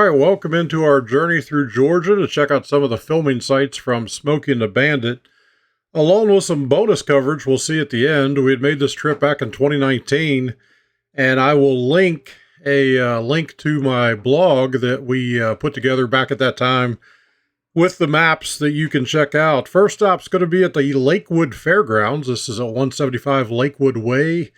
right, welcome into our journey through Georgia to check out some of the filming sites from Smokey and the Bandit, along with some bonus coverage we'll see at the end. We had made this trip back in 2019, and I will link a link to my blog that we put together back at that time with the maps that you can check out. First stop's going to be at the Lakewood Fairgrounds. This is at 175 Lakewood Way,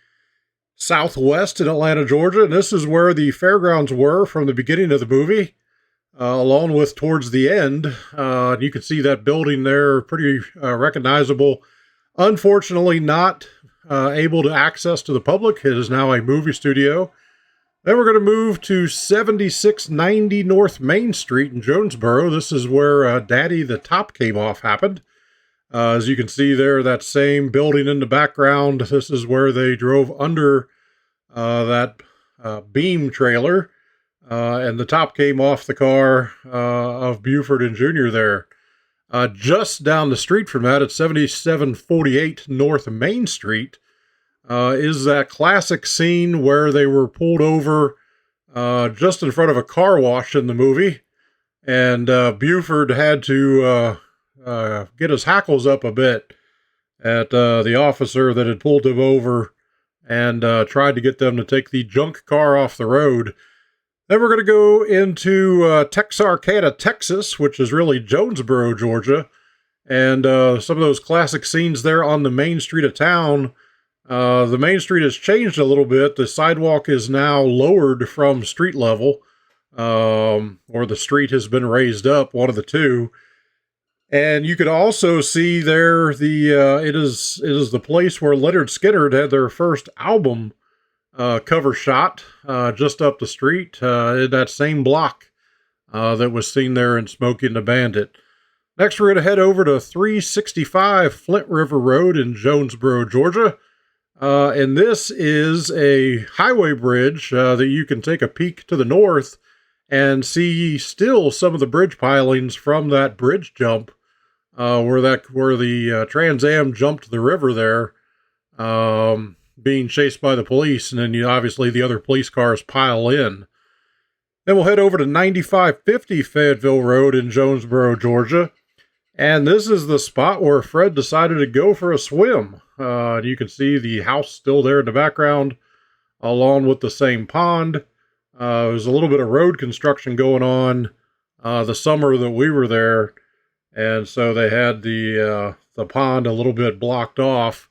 Southwest in Atlanta, Georgia. And this is where the fairgrounds were from the beginning of the movie, along with towards the end. You can see that building there, pretty recognizable. Unfortunately, not able to access to the public. It is now a movie studio. Then we're going to move to 7690 North Main Street in Jonesboro. This is where Daddy the Top Came Off happened. As you can see there, that same building in the background, this is where they drove under that beam trailer, and the top came off the car of Buford and Jr. there. Just down the street from that, at 7748 North Main Street, is that classic scene where they were pulled over just in front of a car wash in the movie, and Buford had to get his hackles up a bit at the officer that had pulled him over and tried to get them to take the junk car off the road. Then we're going to go into Texarkana, Texas, which is really Jonesboro, Georgia, and some of those classic scenes there on the main street of town. The main street has changed a little bit. The sidewalk is now lowered from street level, or the street has been raised up, one of the two. And you can also see there it is the place where Leonard Skinner had their first album cover shot, just up the street in that same block that was seen there in Smokey and the Bandit. Next, we're going to head over to 365 Flint River Road in Jonesboro, Georgia. And this is a highway bridge that you can take a peek to the north and see still some of the bridge pilings from that bridge jump. Where the Trans Am jumped the river there, being chased by the police, and then obviously the other police cars pile in. Then we'll head over to 9550 Fayetteville Road in Jonesboro, Georgia, and this is the spot where Fred decided to go for a swim. You can see the house still there in the background, along with the same pond. There's a little bit of road construction going on the summer that we were there. And so they had the pond a little bit blocked off.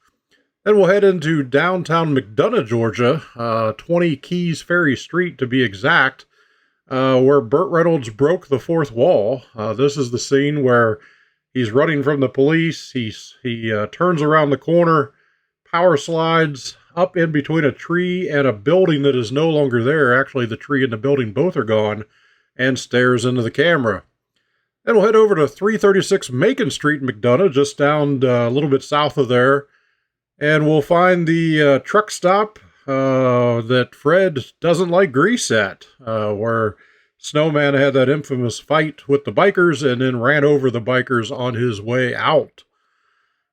Then we'll head into downtown McDonough, Georgia, 20 Keys Ferry Street to be exact, where Burt Reynolds broke the fourth wall. This is the scene where he's running from the police. He turns around the corner, power slides up in between a tree and a building that is no longer there. Actually, the tree and the building both are gone, and stares into the camera. Then we'll head over to 336 Macon Street in McDonough, just down a little bit south of there. And we'll find the truck stop that Fred doesn't like grease at, where Snowman had that infamous fight with the bikers and then ran over the bikers on his way out.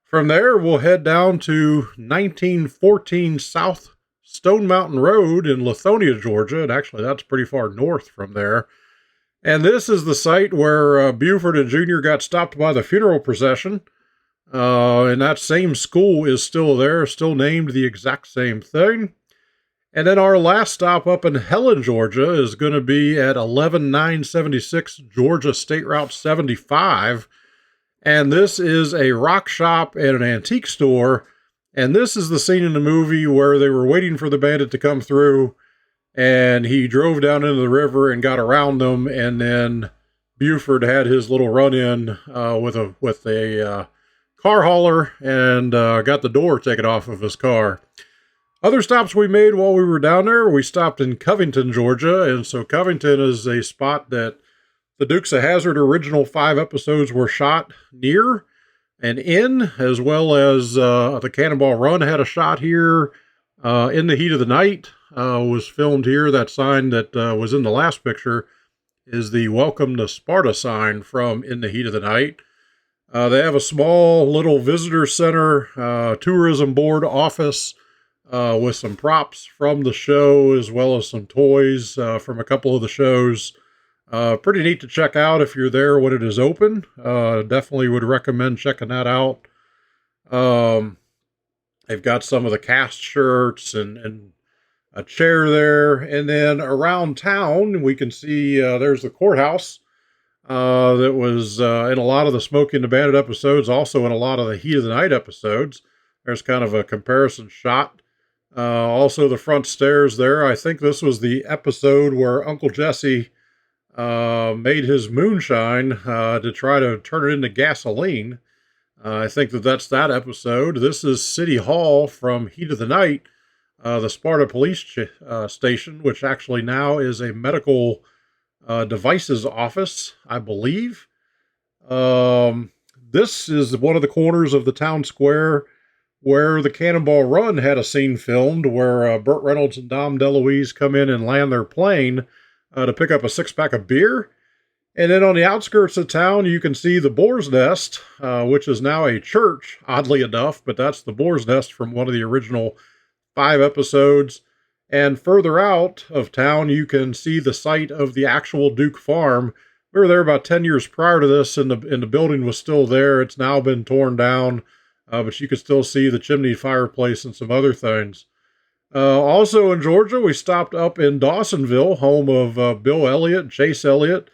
From there, we'll head down to 1914 South Stone Mountain Road in Lithonia, Georgia. And actually, that's pretty far north from there. And this is the site where Buford and Jr. got stopped by the funeral procession. And that same school is still there, still named the exact same thing. And then our last stop up in Helen, Georgia is going to be at 11976 Georgia State Route 75. And this is a rock shop and an antique store. And this is the scene in the movie where they were waiting for the bandit to come through. And he drove down into the river and got around them, and then Buford had his little run-in with a car hauler and got the door taken off of his car. Other stops we made while we were down there, we stopped in Covington, Georgia, and so Covington is a spot that the Dukes of Hazzard original 5 episodes were shot near and in, as well as the Cannonball Run had a shot here. In the Heat of the Night was filmed here. That sign that was in the last picture is the Welcome to Sparta sign from In the Heat of the Night. They have a small little visitor center, tourism board office with some props from the show, as well as some toys from a couple of the shows. Pretty neat to check out if you're there when it is open. Definitely would recommend checking that out. Um, they've got some of the cast shirts and a chair there. And then around town, we can see there's the courthouse that was in a lot of the Smokey and the Bandit episodes, also in a lot of the Heat of the Night episodes. There's kind of a comparison shot. Also, the front stairs there. I think this was the episode where Uncle Jesse made his moonshine to try to turn it into gasoline. I think that's that episode. This is City Hall from Heat of the Night, the Sparta Police Station, which actually now is a medical devices office, I believe. This is one of the corners of the town square where the Cannonball Run had a scene filmed where Burt Reynolds and Dom DeLuise come in and land their plane to pick up a six-pack of beer. And then on the outskirts of town, you can see the Boar's Nest, which is now a church, oddly enough, but that's the Boar's Nest from one of the original 5 episodes. And further out of town, you can see the site of the actual Duke Farm. We were there about 10 years prior to this, and the building was still there. It's now been torn down, but you can still see the chimney fireplace and some other things. Also in Georgia, we stopped up in Dawsonville, home of Bill Elliott and Chase Elliott.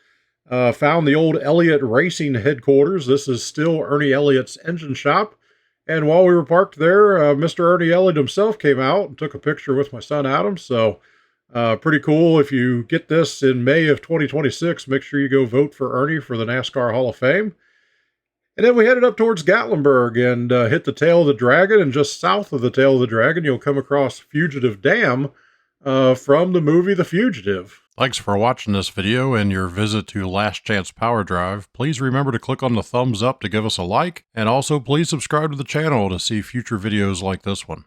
Found the old Elliott Racing headquarters. This is still Ernie Elliott's engine shop. And while we were parked there, Mr. Ernie Elliott himself came out and took a picture with my son Adam. So pretty cool. If you get this in May of 2026, make sure you go vote for Ernie for the NASCAR Hall of Fame. And then we headed up towards Gatlinburg and hit the Tail of the Dragon. And just south of the Tail of the Dragon, you'll come across Fugitive Dam from the movie The Fugitive. Thanks for watching this video and your visit to Last Chance Power Drive. Please remember to click on the thumbs up to give us a like, and also please subscribe to the channel to see future videos like this one.